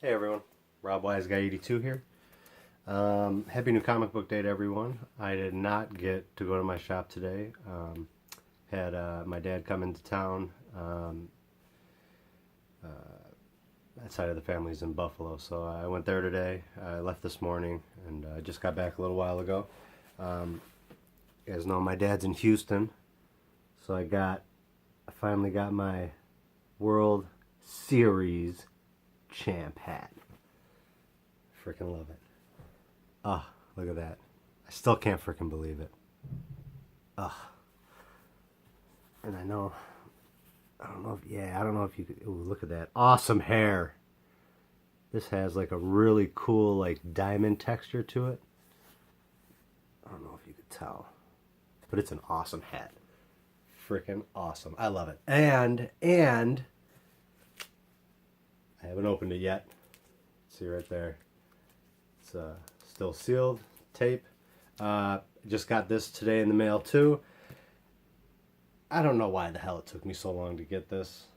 Hey everyone, Rob Wise Guy 82 here. Happy New Comic Book Day to everyone. I did not get to go to my shop today. Had my dad come into town. That side of the family's in Buffalo, so I went there today. I left this morning and I just got back a little while ago. You guys know my dad's in Houston, so I finally got my World Series champ hat. Freaking love it. Ah, look at that. I still can't freaking believe it. Ah. And I don't know if you could, ooh, look at that. Awesome hair. This has like a really cool like diamond texture to it. I don't know if you could tell. But it's an awesome hat. Freaking awesome. I love it. And I haven't opened it yet. See right there. It's still sealed, tape. Just got this today in the mail too. I don't know why the hell it took me so long to get this.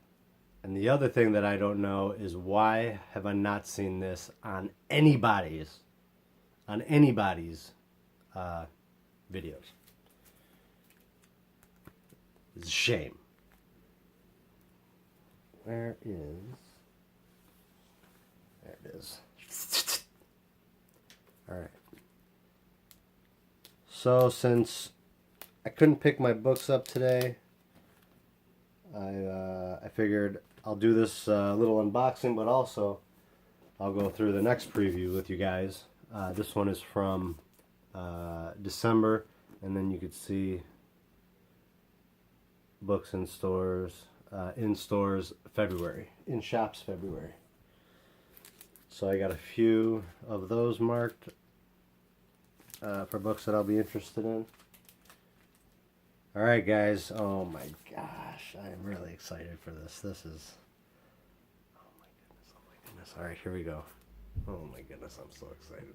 And the other thing that I don't know is why have I not seen this on anybody's videos. It's a shame. There it is. Alright. So since I couldn't pick my books up today, I figured I'll do this little unboxing, but also I'll go through the next preview with you guys. This one is from December, and then you could see books in stores February, in shops February. So I got a few of those marked for books that I'll be interested in. Alright guys, oh my gosh, I am really excited for this. This is, oh my goodness. Alright, here we go. Oh my goodness, I'm so excited.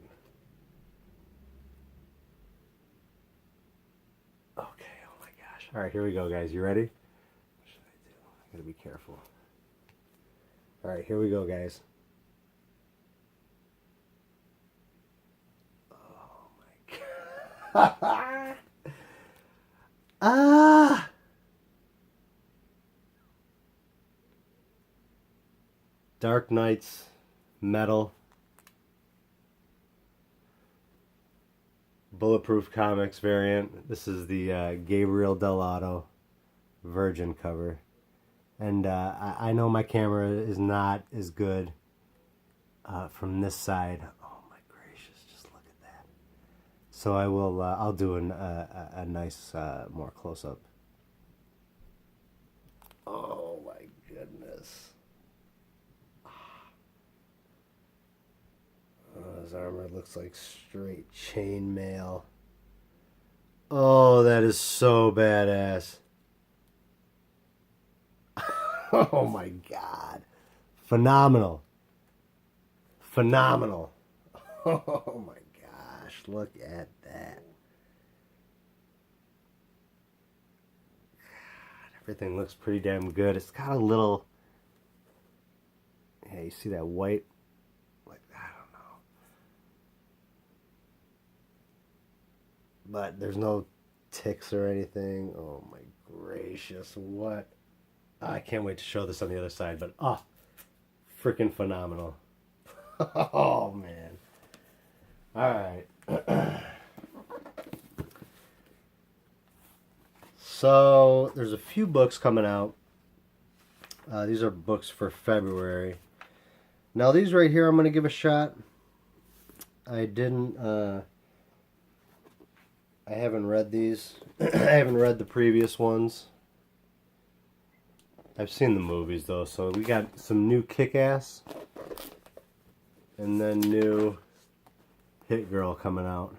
Okay, oh my gosh. Alright, here we go guys, you ready? What should I do? I gotta be careful. Alright, here we go guys. Ah! Dark Knights Metal Bulletproof Comics variant. This is the Gabriel Dell'Otto Virgin cover. And I know my camera is not as good from this side. So I'll do a nice, more close-up. Oh my goodness. Oh, his armor looks like straight chainmail. Oh, that is so badass. Oh my god. Phenomenal. Phenomenal. Oh my gosh, look at that. God, everything looks pretty damn good. It's got a little, yeah, you see that white, like, I don't know. But there's no ticks or anything. Oh my gracious, what? I can't wait to show this on the other side, but oh, freaking phenomenal. Oh man. Alright. So, there's a few books coming out. These are books for February. Now, these right here I'm going to give a shot. I haven't read these. I haven't read the previous ones. I've seen the movies, though. So, we got some new Kick-Ass. And then new Hit Girl coming out.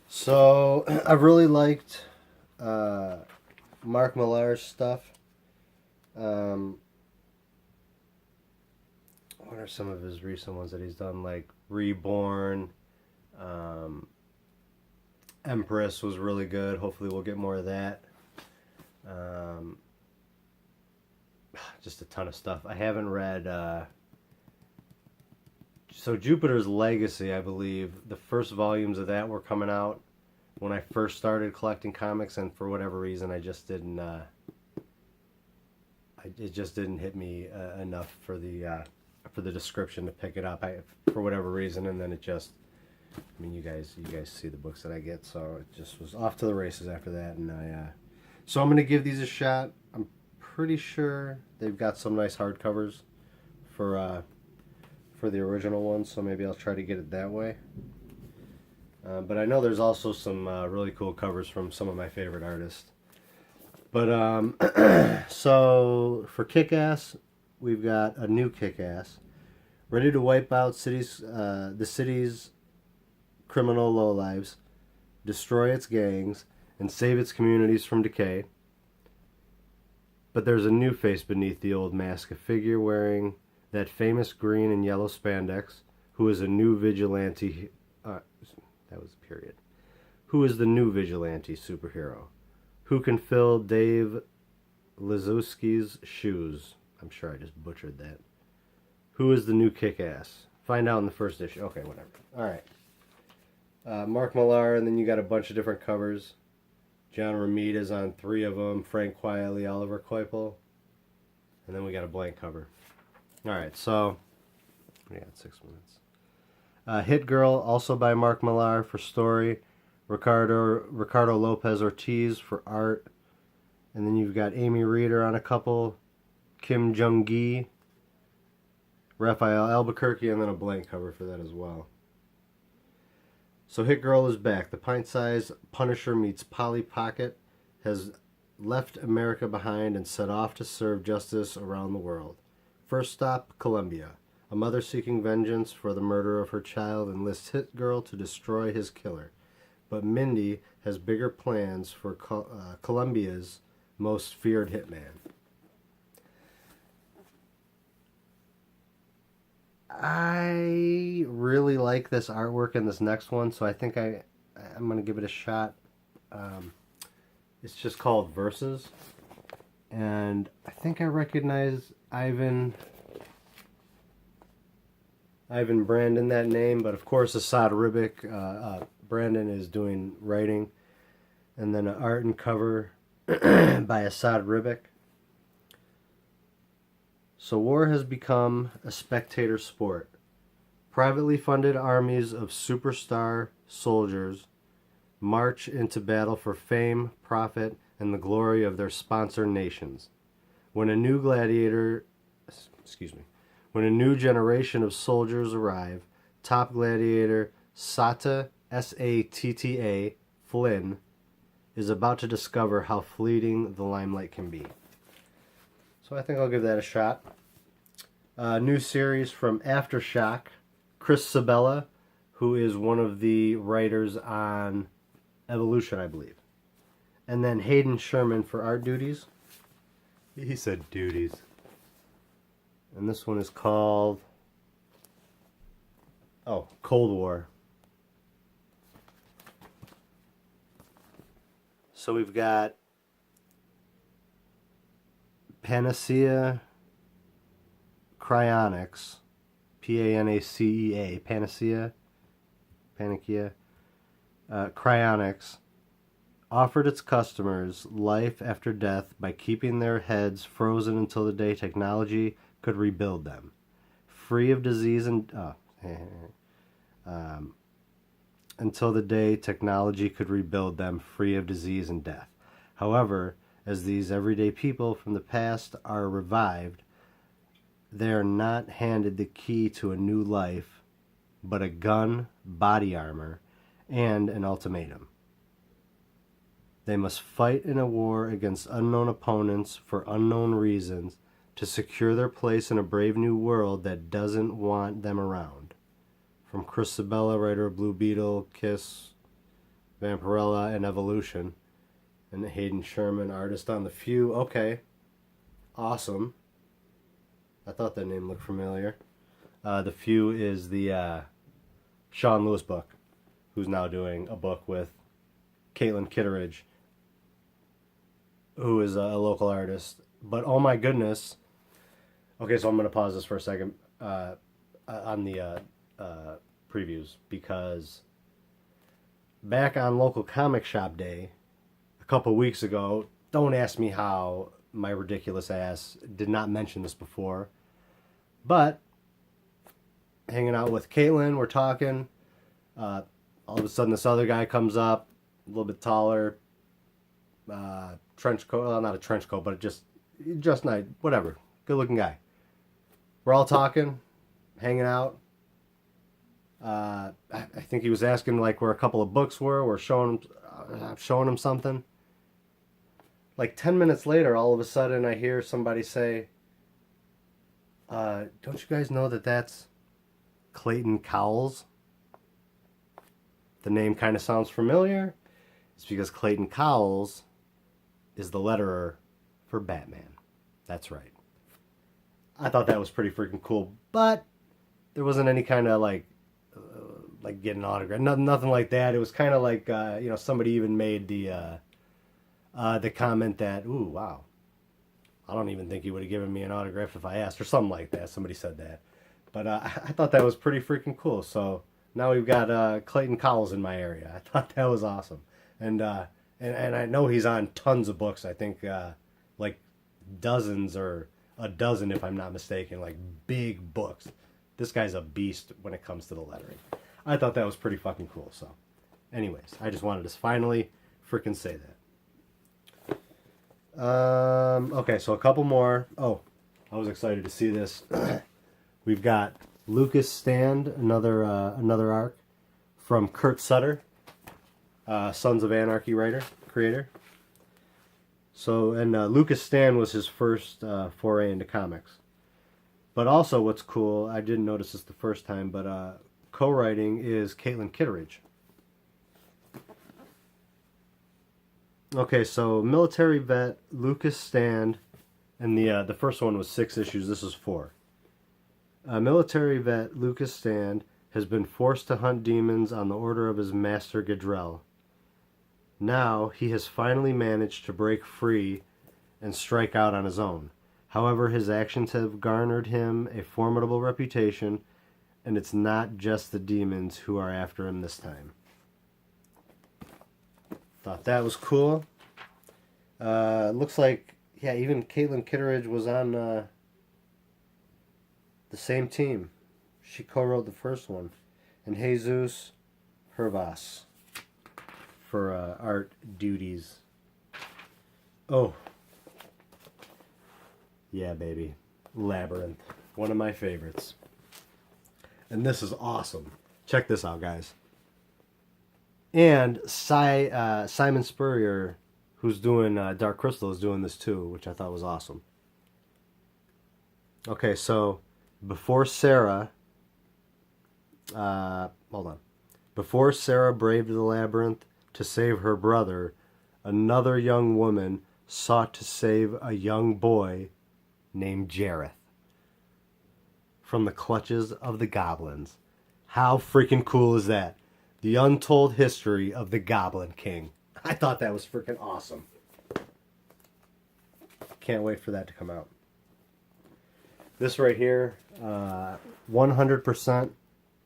So I really liked Mark Millar's stuff. What are some of his recent ones that he's done? Like Reborn, Empress was really good. Hopefully we'll get more of that. Just a ton of stuff. I haven't read so Jupiter's Legacy, I believe, the first volumes of that were coming out when I first started collecting comics, and for whatever reason, I just didn't. It just didn't hit me enough for the description to pick it up. For whatever reason, and then it just. I mean, you guys see the books that I get, so it just was off to the races after that, and so I'm gonna give these a shot. I'm pretty sure they've got some nice hardcovers for the original one, so maybe I'll try to get it that way. But I know there's also some really cool covers from some of my favorite artists. But so for Kick-Ass, we've got a new Kick-Ass, ready to wipe out the city's criminal lowlives, destroy its gangs, and save its communities from decay. But there's a new face beneath the old mask, a figure wearing that famous green and yellow spandex, who is a new vigilante. That was a period. Who is the new vigilante superhero? Who can fill Dave Lazowski's shoes? I'm sure I just butchered that. Who is the new Kick-Ass? Find out in the first issue. Okay, whatever. All right. Mark Millar, and then you got a bunch of different covers. John Romita's on 3 of them. Frank Quietly, Oliver Coipel. And then we got a blank cover. Alright, so we got 6 minutes. Hit Girl, also by Mark Millar for story. Ricardo Lopez Ortiz for art. And then you've got Amy Reeder on a couple. Kim Jung-gi. Raphael Albuquerque, and then a blank cover for that as well. So Hit Girl is back. The pint-sized Punisher meets Polly Pocket has left America behind and set off to serve justice around the world. First stop, Colombia. A mother seeking vengeance for the murder of her child enlists Hit Girl to destroy his killer. But Mindy has bigger plans for Colombia's most feared hitman. I really like this artwork in this next one, so I think I'm going to give it a shot. It's just called Versus, and I think I recognize Ivan Brandon, that name, but of course Assad Ribic, Brandon is doing writing, and then an art and cover by Assad Ribic. So war has become a spectator sport. Privately funded armies of superstar soldiers march into battle for fame, profit, and the glory of their sponsor nations. When a new generation of soldiers arrive, top gladiator Sata, S-A-T-T-A, Flynn, is about to discover how fleeting the limelight can be. So I think I'll give that a shot. New series from Aftershock, Chris Sabella, who is one of the writers on Evolution, I believe. And then Hayden Sherman for art duties. He said duties. And this one is called Cold War. So we've got Panacea Cryonics, P-A-N-A-C-E-A, Panacea Cryonics offered its customers life after death by keeping their heads frozen until the day technology could rebuild them, free of disease and until the day technology could rebuild them free of disease and death. However, as these everyday people from the past are revived, they are not handed the key to a new life, but a gun, body armor, and an ultimatum. They must fight in a war against unknown opponents for unknown reasons to secure their place in a brave new world that doesn't want them around. From Chris Sabella, writer of Blue Beetle, Kiss, Vampirella, and Evolution. And Hayden Sherman, artist on The Few. Okay. Awesome. I thought that name looked familiar. The Few is the Sean Lewis book, who's now doing a book with Caitlin Kitteridge, who is a local artist. But oh my goodness. Okay, so I'm going to pause this for a second on the previews, because back on local comic shop day a couple weeks ago, don't ask me how my ridiculous ass did not mention this before, but hanging out with Caitlin, we're talking. All of a sudden, this other guy comes up, a little bit taller, trench coat. Well, not a trench coat, but just nice, whatever. Good looking guy. We're all talking, hanging out. I think he was asking like where a couple of books were. We're showing him something. Like 10 minutes later, all of a sudden, I hear somebody say, "Don't you guys know that that's Clayton Cowles?" The name kind of sounds familiar. It's because Clayton Cowles is the letterer for Batman. That's right. I thought that was pretty freaking cool, but there wasn't any kind of like getting an autograph, nothing like that. It was kind of like somebody even made the comment that, "Ooh, wow, I don't even think he would have given me an autograph if I asked," or something like that. Somebody said that, but I thought that was pretty freaking cool. So now we've got Clayton Cowles in my area. I thought that was awesome, and I know he's on tons of books. I think like dozens or a dozen, if I'm not mistaken, like big books. This guy's a beast when it comes to the lettering. I thought that was pretty fucking cool. So, anyways, I just wanted to finally freaking say that. Okay, so a couple more. Oh, I was excited to see this. We've got Lucas Stand, another arc from Kurt Sutter, Sons of Anarchy creator. So, and Lucas Stand was his first foray into comics. But also, what's cool, I didn't notice this the first time, but co-writing is Caitlin Kitteridge. Okay, so military vet Lucas Stand, and the first one was 6 issues. This is 4. Military vet Lucas Stand has been forced to hunt demons on the order of his master Gadrell. Now he has finally managed to break free and strike out on his own. However, his actions have garnered him a formidable reputation, and it's not just the demons who are after him this time. Thought that was cool. Looks like, yeah, even Caitlin Kitteridge was on the same team. She co-wrote the first one. And Jesus Hervas for art duties. Oh. Yeah, baby. Labyrinth. One of my favorites. And this is awesome. Check this out, guys. And Simon Spurrier, who's doing Dark Crystal, is doing this too, which I thought was awesome. Okay, so before Sarah... hold on. Before Sarah braved the labyrinth to save her brother, another young woman sought to save a young boy named Jareth from the clutches of the goblins. How freaking cool is that? The untold history of the Goblin King. I thought that was freaking awesome. Can't wait for that to come out. This right here, 100%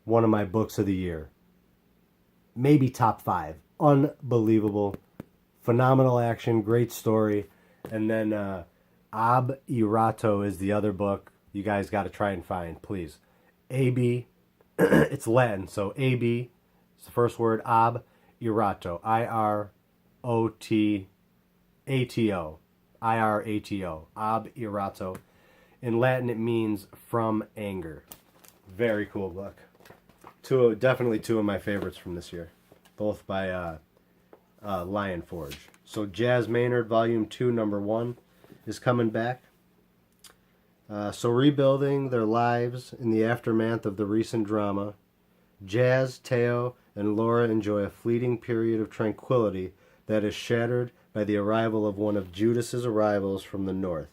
one of my books of the year. Maybe top 5. Unbelievable. Phenomenal action, great story. And then Ab Irato is the other book you guys got to try and find, please. A-B, it's Latin, so A-B, it's the first word, Ab Irato, I-R-O-T-A-T-O, I-R-A-T-O, Ab Irato. In Latin, it means from anger. Very cool book. Definitely 2 of my favorites from this year, both by Lion Forge. So Jazz Maynard, Volume 2, Number 1, is coming back. So rebuilding their lives in the aftermath of the recent drama, Jazz, Teo, and Laura enjoy a fleeting period of tranquility that is shattered by the arrival of one of Judas's arrivals from the north.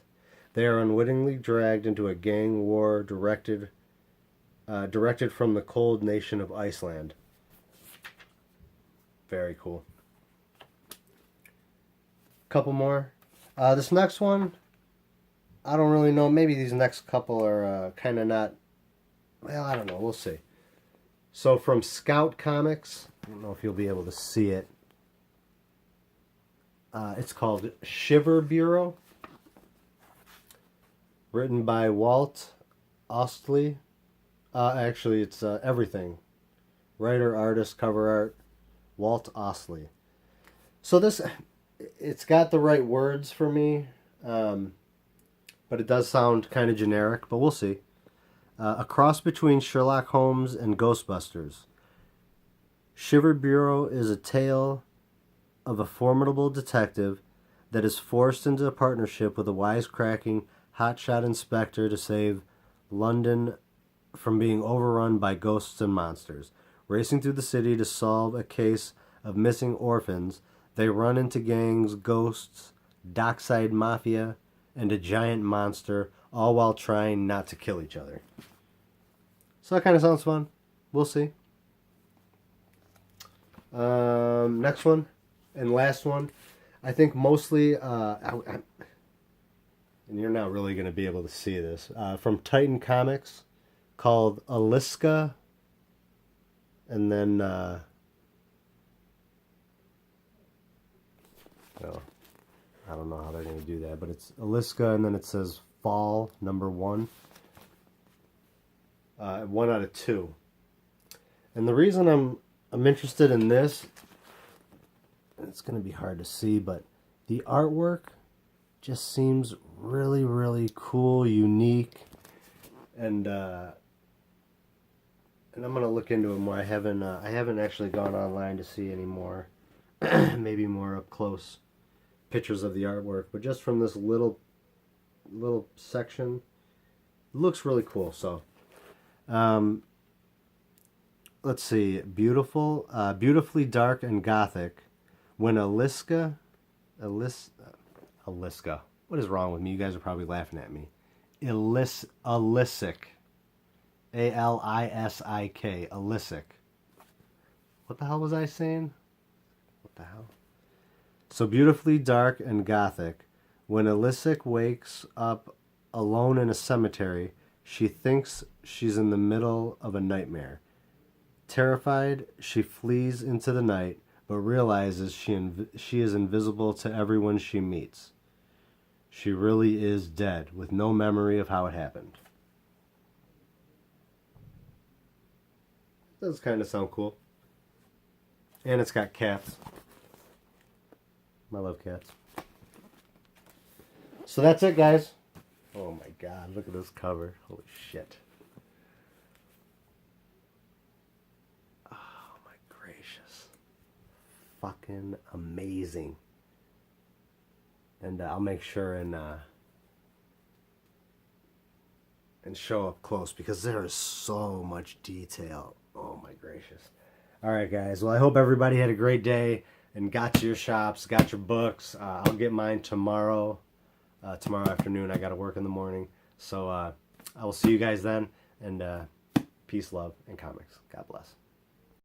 They are unwittingly dragged into a gang war directed from the cold nation of Iceland. Very cool. Couple more. This next one, I don't really know. Maybe these next couple are kind of not... Well, I don't know. We'll see. So from Scout Comics, I don't know if you'll be able to see it. It's called Shiver Bureau. Written by Walt Ostley. Actually, it's everything. Writer, artist, cover art, Walt Ostley. So this, it's got the right words for me, but it does sound kind of generic, but we'll see. A cross between Sherlock Holmes and Ghostbusters. Shiver Bureau is a tale of a formidable detective that is forced into a partnership with a wisecracking hotshot inspector to save London from being overrun by ghosts and monsters. Racing through the city to solve a case of missing orphans, they run into gangs, ghosts, dockside mafia, and a giant monster, all while trying not to kill each other. So that kind of sounds fun. We'll see. Next one and last one. I think mostly, and you're not really going to be able to see this, from Titan Comics, called Aliska, and then, well, I don't know how they're going to do that, but it's Aliska, and then it says Fall, #1. 1 out of 2. And the reason I'm interested in this, it's going to be hard to see, but the artwork just seems really, really cool, unique, and I'm going to look into it more. I haven't actually gone online to see any more, maybe more up close pictures of the artwork, but just from this little section, it looks really cool. So, let's see, beautifully dark and gothic. When Aliska, what is wrong with me? You guys are probably laughing at me. Alisic, Alisik, Alisic. What the hell was I saying? What the hell? So beautifully dark and gothic. When Alisic wakes up alone in a cemetery, she thinks she's in the middle of a nightmare. Terrified, she flees into the night, but realizes she is invisible to everyone she meets. She really is dead, with no memory of how it happened. Does kind of sound cool. And it's got cats. I love cats. So that's it, guys. Oh my god, look at this cover. Holy shit. Oh my gracious. Fucking amazing. And I'll make sure and show up close because there is so much detail. Oh my gracious. Alright guys, well I hope everybody had a great day and got to your shops, got your books. I'll get mine tomorrow. Tomorrow afternoon. I got to work in the morning. So I will see you guys then. And peace, love, and comics. God bless.